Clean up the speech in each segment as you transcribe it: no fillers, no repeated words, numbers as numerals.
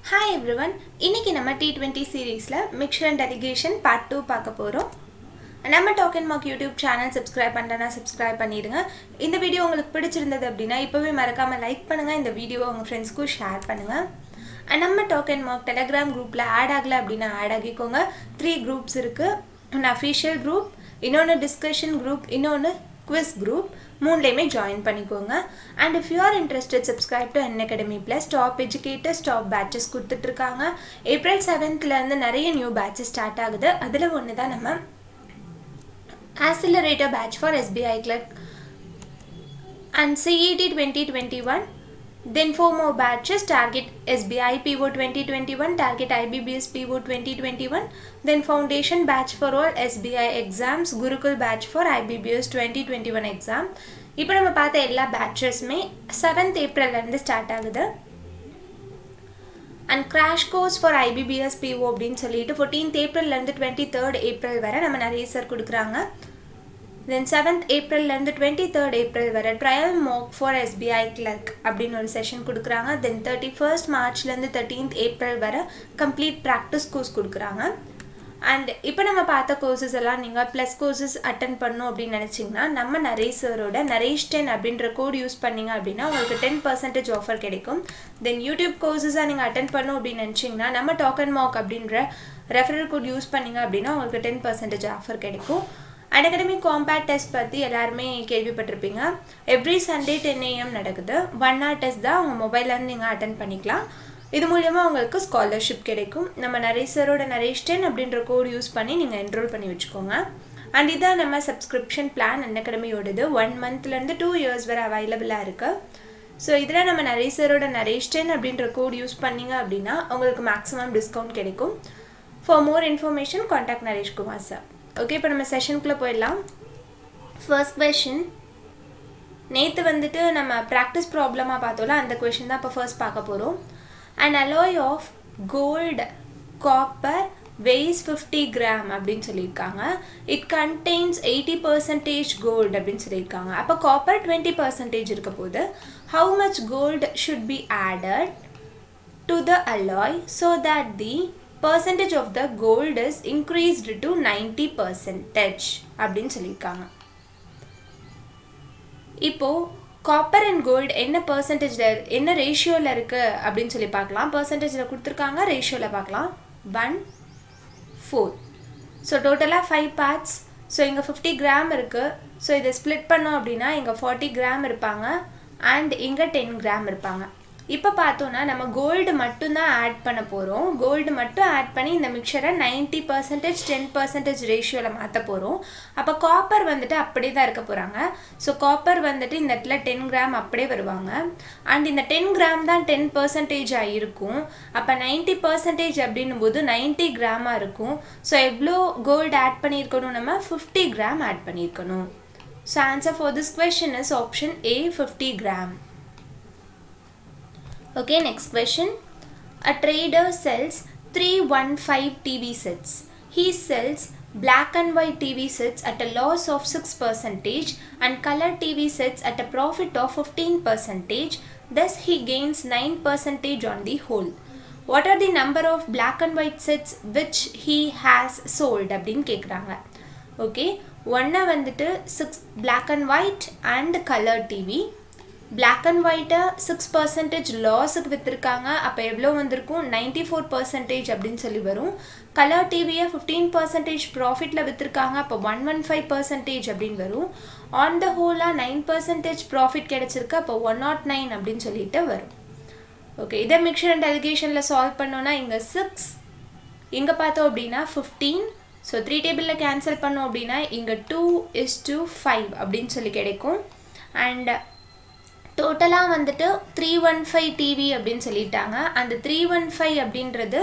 Hi everyone, இன்னைக்கு நம்ம T20 சீரீஸ்ல மிக்சர் அண்ட் டெலிகேஷன் பார்ட் 2 பார்க்க போறோம். நம்ம talk and mark YouTube channel subscribe பண்ணலனா சப்ஸ்கிரைப் பண்ணிடுங்க. இந்த வீடியோ உங்களுக்கு பிடிச்சிருந்தது அப்படினா இப்பவே மறக்காம லைக் பண்ணுங்க. இந்த வீடியோவை உங்க ஃப்ரெண்ட்ஸ்க்கு ஷேர் பண்ணுங்க. நம்ம டாக் அண்ட் மார்க் டெலிகிராம் குரூப்ல ஆட் ஆகல அப்படினா ஆட் ஆகிக்கோங்க. 3 குரூப்ஸ் இருக்கு. ஒன்னு அஃபிஷியல் குரூப், இன்னொன்னு டிஸ்கஷன் குரூப், இன்னொன்னு quiz group மூணுலயுமே join பண்ணிக்கோங்க. And if you are interested, subscribe to Unacademy Plus. Top educators, top batches கொடுத்துட்டு இருக்காங்க. April 7th ல இருந்து நிறைய new batches start ஆகுது. அதுல ஒன்னு தான் நம்ம accelerator batch for SBI clerk and CET 2021. Then 4 more batches: target SBI PO 2021, target IBBS PO 2021, then foundation batch for all SBI exams, Gurukul batch for IBBS 2021 exam. இப்போ நம்ம பார்த்த எல்லா batchesமே 7th April ல இருந்து ஸ்டார்ட் ஆகுது. And crash course for IBBS PO அப்படினு சொல்லிட்டு 14th April ல இருந்து 23rd April வரை நம்ம நிறைய சார் கொடுக்கறாங்க. Then 7th April ல இருந்து 23rd April வரை trial mock for SBI clerk அப்படின ஒரு செஷன் கொடுக்கறாங்க. Then 31st March ல இருந்து 13th April வரை complete practice course கொடுக்கறாங்க. And இப்போ நம்ம பார்த்த courses எல்லாம் நீங்க plus courses attend பண்ணனும் அப்படி நினைச்சீங்கன்னா நம்ம நரேஷ் சரோட நரேஷ் 10 அப்படிங்கற கோட் யூஸ் பண்ணீங்க அப்படினா உங்களுக்கு 10% ஆஃபர் கிடைக்கும். Then YouTube courses நீங்க attend பண்ணனும் அப்படி நினைச்சீங்கன்னா நம்ம talk and mock அப்படிங்கற ரெஃபரல் கோட் யூஸ் பண்ணீங்க அப்படினா உங்களுக்கு 10% ஆஃபர் கிடைக்கும். Unacademy Compact Test பத்தி எல்லாருமே கேள்விப்பட்டிருப்பீங்க. Every Sunday 10 AM நடக்குது. 1 hour test தான் உங்க மொபைல்ல இருந்து நீங்க அட்டெண்ட் பண்ணிக்கலாம். இது மூலமா உங்களுக்கு ஸ்காலர்ஷிப் கிடைக்கும். நம்ம நரேஷ் சரோட நரேஷ் 10 அப்படிங்கற கோட் யூஸ் பண்ணி நீங்க என்ரோல் பண்ணி வெச்சுக்கோங்க. And இதான் நம்ம சப்ஸ்கிரிப்ஷன் பிளான் Unacademy-யோடது 1 monthல இருந்து 2 years வரை அவேலபிளா இருக்கு. சோ இதல நம்ம நரேஷ் சரோட நரேஷ் 10 அப்படிங்கற கோட் யூஸ் பண்ணீங்க அப்படினா உங்களுக்கு maximum discount கிடைக்கும். For more information contact Naresh Kumar sir. Okay, இப்போ நம்ம செஷனுக்குள்ள போயிடலாம். First question. நேத்து வந்துட்டு நம்ம practice problem-ஆ பார்த்தோம்ல அந்த क्वेश्चन தான் இப்ப first பார்க்க போறோம். An alloy of gold copper weighs 50 gram அப்படினு சொல்லிருக்காங்க. It contains 80% gold அப்படினு சொல்லிருக்காங்க. அப்ப copper 20% இருக்க போகுது. How much gold should be added to the alloy so that the percentage of the gold is increased to 90% அப்படினு சொல்லிருக்காங்க. இப்போ copper and gold என்ன percentageல என்ன ரேஷியோல இருக்கு அப்படினு சொல்லி பார்க்கலாம். percentageல கொடுத்திருக்காங்க, ரேஷியோல பார்க்கலாம். 1:4. சோ டோட்டலா 5 parts. சோ இங்க 50 gram இருக்கு. சோ இத ஸ்ப்ளிட் பண்ணோம் அப்படினா இங்க 40 gram இருப்பாங்க and இங்க 10 gram இருப்பாங்க. இப்போ பார்த்தோம்னா நம்ம கோல்ட் மட்டும் தான் ஆட் பண்ண போறோம். கோல்ட் மட்டும் ஆட் பண்ணி இந்த மிக்சரை 90% 10% ரேஷியோல மாத்த போறோம். அப்ப காப்பர் வந்துட்டு அப்படியே தான் இருக்க போறாங்க. சோ காப்பர் வந்துட்டு இந்த இடத்துல 10 கிராம் அப்படியே வருவாங்க. and இந்த 10 கிராம் தான் 10% ஆ இருக்கும். அப்ப 90% அப்படினும்போது 90 கிராமா இருக்கும். சோ எவ்ளோ கோல்ட் ஆட் பண்ணியிருக்கணும், நம்ம 50 கிராம் ஆட் பண்ணியிருக்கணும். So answer for this question is option A, 50 gram. Okay, next question. A trader sells 315 TV sets. He sells black and white TV sets at a loss of 6% and color TV sets at a profit of 15%. Thus, he gains 9% on the whole. What are the number of black and white sets which he has sold? அப்படினு கேக்குறாங்க. Okay, ஒண்ணா வந்துட்டு 6 black and white and color TV. black and white 6% லாஸ்க்கு வித்திருக்காங்க. அப்ப எவ்வளவு வந்திருக்கும், 94% அப்படினு சொல்லி வரும். கலர் டிவியை 15% ப்ராஃபிட்ல வித்திருக்காங்க. அப்ப 115% அப்படினு வரும். ஆன் தி ஹோலா 9% ப்ராஃபிட் கிடைச்சிருக்கு. அப்ப 109 அப்படினு சொல்லிட்டு வரும். ஓகே, இத மிக்சர் அண்ட் டெலிகேஷன்ல சால்வ் பண்ணோம்னா இங்க 6, இங்க பார்த்தோம் அப்படினா 15. சோ 3 டேபிள்ல கேன்சல் பண்ணோம் அப்படினா இங்க 2:5 அப்படினு சொல்லி கிடைக்கும். and டோட்டலா வந்துட்டு 315 டிவி அப்படினு சொல்லிட்டாங்க. அந்த 315 அப்படின்றது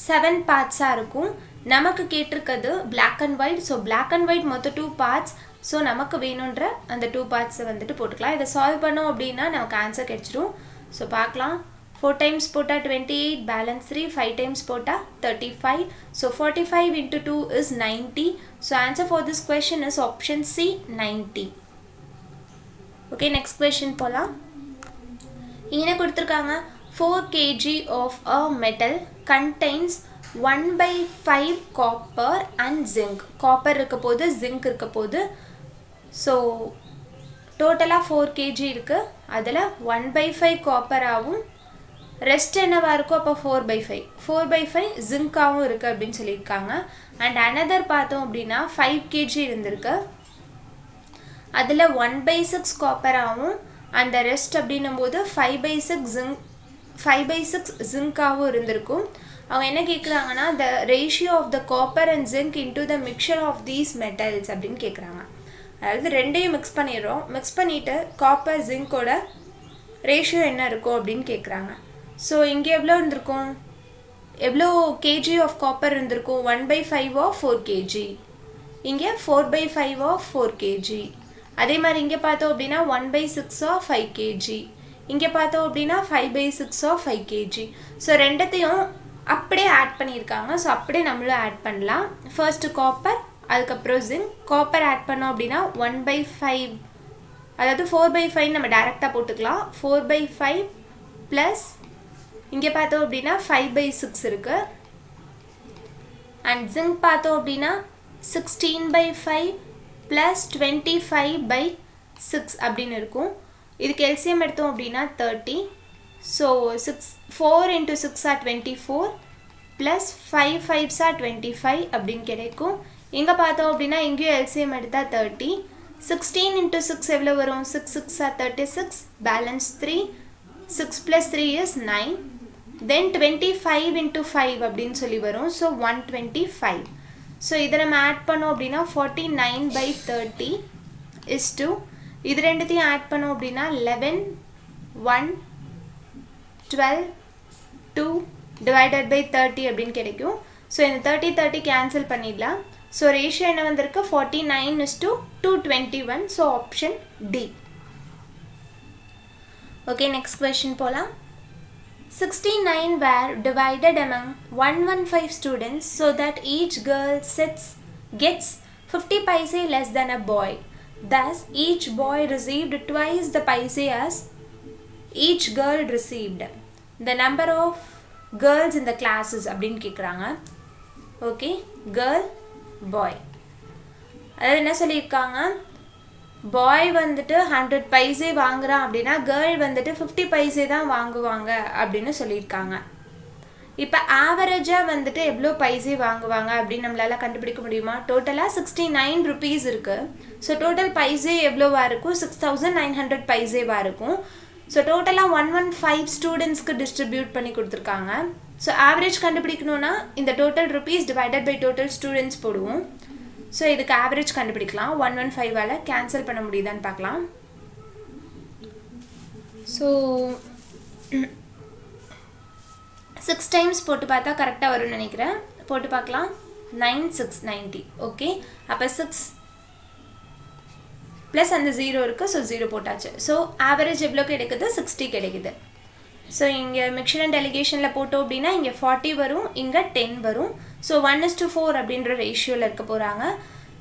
7 பார்ட்ஸா இருக்கும். நமக்கு கேட்டிருக்கிறது black and white. So black and white மொத்தம் 2 parts. சோ நமக்கு வேணும்ன்ற அந்த 2 parts வந்துட்டு போட்டுக்கலாம். இத சால்வ் பண்ணோம் அப்படினா நமக்கு ஆன்சர் கிடைச்சிரும். சோ பார்க்கலாம். 4 times போட்டா 28, balance 3, 5 times போட்டா 35. So 45 into 2 is 90. So answer for this question is option C, 90. Okay, next question போலாம். இங்க கொடுத்திருக்காங்க 4 kg of a metal contains 1/5 copper and zinc. Copper இருக்க போது zinc இருக்க போது. ஸோ டோட்டலாக 4 kg இருக்குது. அதில் 1/5 காப்பராகவும் ரெஸ்ட் என்னவா இருக்கும்? அப்போ 4/5 4/5 ஜிங்காகவும் இருக்குது அப்படின்னு சொல்லியிருக்காங்க. அண்ட் அனதர் பார்த்தோம் அப்படின்னா 5 kg இருந்திருக்கு. அதில் 1/6 காப்பராகவும் அந்த ரெஸ்ட் அப்படின்னும் போது 5/6 ஜிங்காகவும் இருந்திருக்கும். அவங்க என்ன கேட்குறாங்கன்னா the ratio of the copper and zinc into the mixture of these metals அப்படின்னு கேட்குறாங்க. அதாவது ரெண்டையும் மிக்ஸ் பண்ணிடுறோம். மிக்ஸ் பண்ணிவிட்டு காப்பர் ஜிங்கோட ரேஷியோ என்ன இருக்கும் அப்படின்னு கேட்குறாங்க. ஸோ இங்கே எவ்வளோ இருந்திருக்கும்? எவ்வளோ கேஜி ஆஃப் காப்பர் இருந்திருக்கும்? 1/5 ஆஃப் 4 kg. இங்கே 4/5 ஆஃப் 4 kg. அதே மாதிரி இங்கே பார்த்தோம் அப்படின்னா 1/6 ஆஃப் 5 kg. இங்கே பார்த்தோம் அப்படின்னா 5/6 ஆஃப் 5 kg. ஸோ ரெண்டத்தையும் அப்படியே ஆட் பண்ணியிருக்காங்க. ஸோ அப்படியே நம்மளும் ஆட் பண்ணலாம். ஃபர்ஸ்ட்டு காப்பர், அதுக்கப்புறம் ஜிங்க். காப்பர் ஆட் பண்ணோம் அப்படின்னா 1/5, அதாவது 4/5 நம்ம டேரெக்டாக போட்டுக்கலாம். 4/5 ப்ளஸ் இங்கே பார்த்தோம் அப்படின்னா 5/6 இருக்குது. அண்ட் ஜிங்க் பார்த்தோம் அப்படின்னா 16/5 ப்ளஸ் 25/6 அப்படின்னு இருக்கும். இதுக்கு எல்சிஎம் எடுத்தோம் அப்படின்னா 30. So 4 × 6 are 24 plus 5 5s are 25 அப்படின்னு கிடைக்கும். இங்கே பார்த்தோம் அப்படின்னா இங்கேயும் எல்சிஎம் எடுத்தால் 30. 16 × 6 எவ்வளோ வரும்? 6 6 are 36, பேலன்ஸ் 3. 6 + 3 is 9. தென் 25 × 5 அப்படின்னு சொல்லி வரும். ஸோ 125. ஸோ இதை நம்ம ஆட் பண்ணோம் அப்படின்னா 49/30 is to இது ரெண்டுத்தையும் ஆட் பண்ணோம் அப்படின்னா 11 1 12 2 டிவைடட் பை 30 அப்படின்னு கிடைக்கும். ஸோ இந்த 30 கேன்சல் பண்ணிடலாம். ஸோ ரேஷியோ என்ன வந்திருக்கு? 49:221. So option D. Okay, next question போகலாம். 69 were divided among 115 students so that each girl gets 50 paise less than a boy. Thus, each boy received twice the paise as each girl received. The number of girls in the classes அப்படின்னு கேட்குறாங்க. Okay, girl பாய். அதாவது என்ன சொல்லியிருக்காங்க? பாய் வந்துட்டு 100 பைசே வாங்குறான் அப்படின்னா girl வந்துட்டு 50 பைசே தான் வாங்குவாங்க அப்படின்னு சொல்லியிருக்காங்க. இப்போ ஆவரேஜாக வந்துட்டு எவ்வளோ பைசே வாங்குவாங்க அப்படின்னு நம்மளால கண்டுபிடிக்க முடியுமா? டோட்டலாக 69 rupees இருக்குது. ஸோ டோட்டல் பைசே எவ்வளோவா இருக்கும்? 6900 பைசேவாக இருக்கும். ஸோ டோட்டலாக 115 ஸ்டூடெண்ட்ஸ்க்கு டிஸ்ட்ரிபியூட் பண்ணி கொடுத்துருக்காங்க. ஸோ ஆவரேஜ் கண்டுபிடிக்கணுன்னா இந்த total rupees divided by total students போடுவோம். ஸோ இதுக்கு ஆவரேஜ் கண்டுபிடிக்கலாம். 115ஆல் கேன்சல் பண்ண முடியுதான்னு பார்க்கலாம். ஸோ 6 times போட்டு பார்த்தா கரெக்டாக வரும்னு நினைக்கிறேன். போட்டு பார்க்கலாம். 9 6 90. ஓகே, அப்போ 6 ப்ளஸ் அந்த 0 இருக்குது. ஸோ 0 போட்டாச்சு. ஸோ ஆவரேஜ் எவ்வளோ கிடைக்குது? 60 கிடைக்குது. ஸோ இங்கே மிக்சர் அண்ட் டெலிகேஷனில் போட்டோம் அப்படின்னா இங்கே 40 வரும், இங்கே 10 வரும். ஸோ 1:4 அப்படின்ற ரேஷியோவில் இருக்க போகிறாங்க.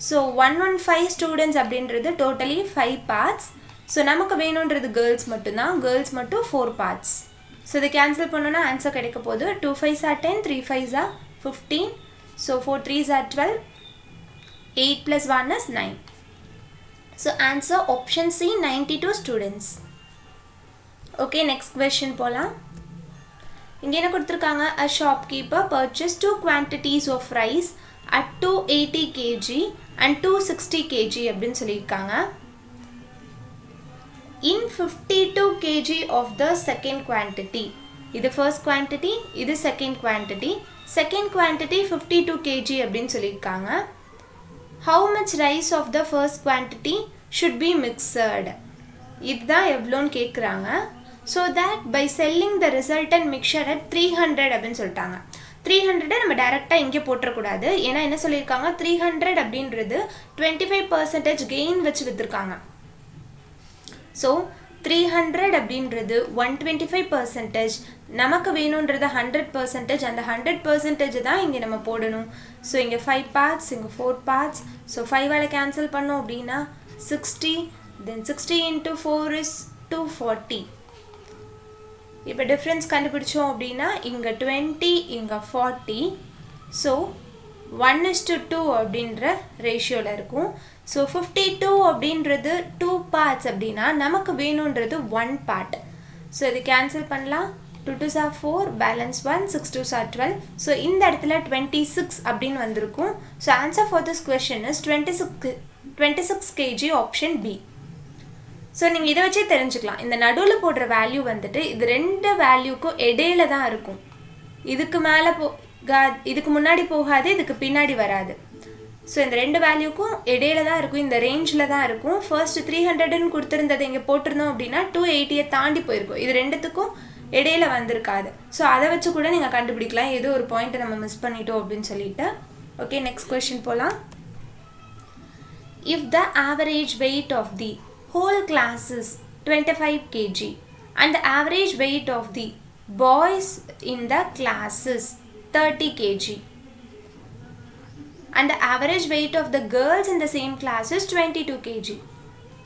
ஸோ 115 ஸ்டூடெண்ட்ஸ் அப்படின்றது டோட்டலி 5 பார்ட்ஸ். ஸோ நமக்கு வேணுன்றது கேர்ள்ஸ் மட்டும்தான். கேர்ள்ஸ் மட்டும் 4 பார்ட்ஸ். ஸோ இதை கேன்சல் பண்ணோன்னா ஆன்சர் கிடைக்க போகுது. 2 5s are 10, 3 5s are 15. So 4 3s are 12, 8 + 1 is 9. So answer option C 92 students. Okay, next question போகலாம். இங்கே என்ன கொடுத்துருக்காங்க? A shopkeeper purchased 2 quantities of rice at 280 kg and 260 kg அப்படின்னு சொல்லியிருக்காங்க. In 52 kg of the second quantity. இது first quantity, இது second quantity. Second quantity 52 kg அப்படின்னு சொல்லியிருக்காங்க. How much rice of the first quantity should be mixed? இதுதான் எவ்வளோன்னு கேட்குறாங்க. So that by selling the resultant mixture at 300 அப்படின்னு சொல்லிட்டாங்க. 300 நம்ம டைரெக்டாக இங்கே போட்டுறக்கூடாது. ஏன்னா என்ன சொல்லியிருக்காங்க? 300 அப்படின்றது 25% கெயின் வச்சு விற்றுருக்காங்க. ஸோ 300 அப்படின்றது 125%. நமக்கு வேணுன்றது 100%. அந்த 100% தான் இங்கே நம்ம போடணும். ஸோ இங்கே 5 பார்ட்ஸ், இங்கே 4 பார்ட்ஸ். ஸோ 5ஆல் கேன்சல் பண்ணோம் அப்படின்னா 60. தென் 60 × 4 is 240. இப்போ டிஃப்ரென்ஸ் கண்டுபிடிச்சோம் அப்படின்னா இங்கே 20 இங்கே 40. ஸோ 1:2 அப்படின்ற ரேஷியோவில் இருக்கும். ஸோ 52 அப்படின்றது 2 பார்ட்ஸ் அப்படின்னா நமக்கு வேணுன்றது 1 பார்ட். ஸோ இது கேன்சல் பண்ணலாம். 2 2s are 4, balance 1, 6 2s are 12. So இந்த இடத்துல 26 அப்படின்னு வந்திருக்கும். So answer for this question is 26 kg option B. So நீங்கள் இதை வச்சே தெரிஞ்சுக்கலாம். இந்த நடுவில் போடுற வேல்யூ வந்துட்டு இது ரெண்டு வேல்யூக்கும் இடையில தான் இருக்கும். இதுக்கு மேலே இதுக்கு முன்னாடி போகாது, இதுக்கு பின்னாடி வராது. ஸோ இந்த ரெண்டு வேல்யூக்கும் இடையில தான் இருக்கும், இந்த ரேஞ்சில் தான் இருக்கும். ஃபர்ஸ்ட் 300ன்னு கொடுத்துருந்ததை இங்கே போட்டிருந்தோம் அப்படின்னா 280 தாண்டி போயிருக்கும். இது ரெண்டுத்துக்கும் இடையில வந்திருக்காது. ஸோ அதை வச்சு கூட நீங்கள் கண்டுபிடிக்கலாம் ஏதோ ஒரு பாயிண்ட்டை நம்ம மிஸ் பண்ணிட்டோம் அப்படின்னு சொல்லிட்டு. ஓகே, நெக்ஸ்ட் கொஸ்டின் போகலாம். If the average weight of the whole class is 25 kg and the average weight of the boys in the class is 30 kg and the average weight of the girls in the same class is 22 kg.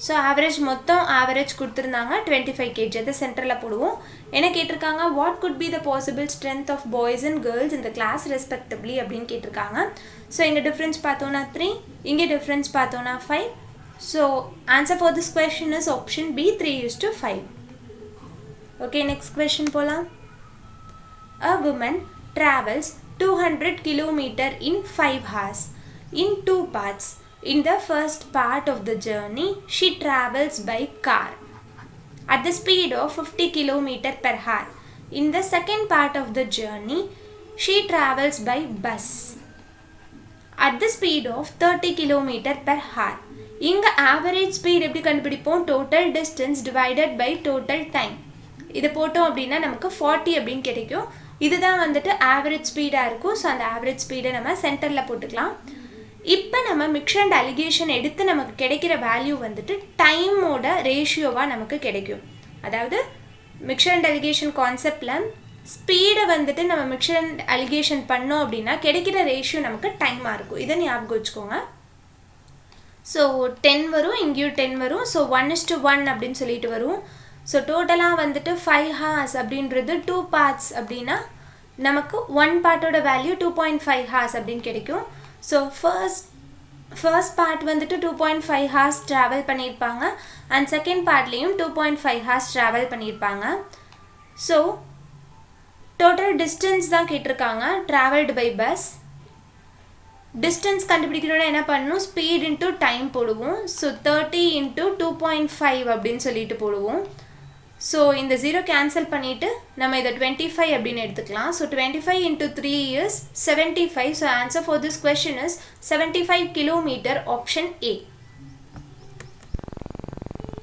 So average மொத்தம் average கொடுத்திருந்தாங்க 25 kg. அதை சென்டரில் போடுவோம். என்ன கேட்டிருக்காங்க, what could be the possible strength of boys and girls in the class respectively அப்படின்னு கேட்டிருக்காங்க. So இங்கே டிஃப்ரென்ஸ் பார்த்தோன்னா 3, இங்கே டிஃப்ரென்ஸ் பார்த்தோன்னா 5. So answer for this question is option B, 3:5. Okay, next question போலாம். A woman travels 200 km in 5 hours in 2 parts. In the first part of the journey, she travels by car at the speed of 50 km per hour. In the second part of the journey, she travels by bus at the speed of 30 km per hour. இங்கே average speed எப்படி கண்டுபிடிப்போம், total distance divided by total time. இது போட்டோம் அப்படின்னா நமக்கு 40 அப்படின்னு கிடைக்கும். இதுதான் வந்துட்டு ஆவரேஜ் ஸ்பீடாக இருக்கும். ஸோ அந்த ஆவரேஜ் ஸ்பீடை நம்ம சென்டரில் போட்டுக்கலாம். இப்போ நம்ம மிக்சர் அண்ட் அலிகேஷன் எடுத்து நமக்கு கிடைக்கிற வேல்யூ வந்துட்டு டைமோட ரேஷியோவாக நமக்கு கிடைக்கும். அதாவது மிக்சர் அண்ட் அலிகேஷன் கான்செப்டில் ஸ்பீடை வந்துட்டு நம்ம மிக்சர் அண்ட் அலிகேஷன் பண்ணோம் அப்படின்னா கிடைக்கிற ரேஷியோ நமக்கு டைமாக இருக்கும். இதை ஞாபகம் வச்சுக்கோங்க. ஸோ 10 வரும், இங்கேயும் 10 வரும். ஸோ 1:1 அப்படின்னு சொல்லிட்டு வரும். ஸோ டோட்டலாக வந்துட்டு 5 hours அப்படின்றது 2 parts அப்படின்னா நமக்கு 1 பார்ட்டோட வேல்யூ 2.5 hours அப்படின்னு கிடைக்கும். ஸோ ஃபர்ஸ்ட் பார்ட் வந்துட்டு 2.5 hours ட்ராவல் பண்ணியிருப்பாங்க அண்ட் செகண்ட் பார்ட்லேயும் 2.5 hours ட்ராவல் பண்ணியிருப்பாங்க. ஸோ டோட்டல் டிஸ்டன்ஸ் தான் கேட்டிருக்காங்க, ட்ராவல்டு பை பஸ். டிஸ்டன்ஸ் கண்டுபிடிக்கணும்னா என்ன பண்ணணும், ஸ்பீட் இன்ட்டு டைம் போடுவோம். ஸோ 30 × 2.5 அப்படின்னு சொல்லிட்டு போடுவோம். ஸோ இந்த 0 கேன்சல் பண்ணிவிட்டு நம்ம இதை 25 அப்படின்னு எடுத்துக்கலாம். So 25 × 3 is 75. So answer for this question is 75 km option A.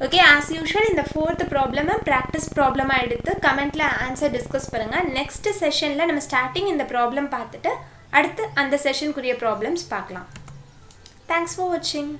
Okay, as usual இந்த 4th ப்ராப்ளமை ப்ராக்டிஸ் ப்ராப்ளமாக எடுத்து கமெண்ட்டில் ஆன்சர் டிஸ்கஸ் பண்ணுங்கள். நெக்ஸ்ட் செஷனில் நம்ம ஸ்டார்டிங் இந்த ப்ராப்ளம் பார்த்துட்டு அடுத்து அந்த செஷனுக்குரிய ப்ராப்ளம்ஸ் பார்க்கலாம். தேங்க்ஸ் ஃபார் வாட்சிங்.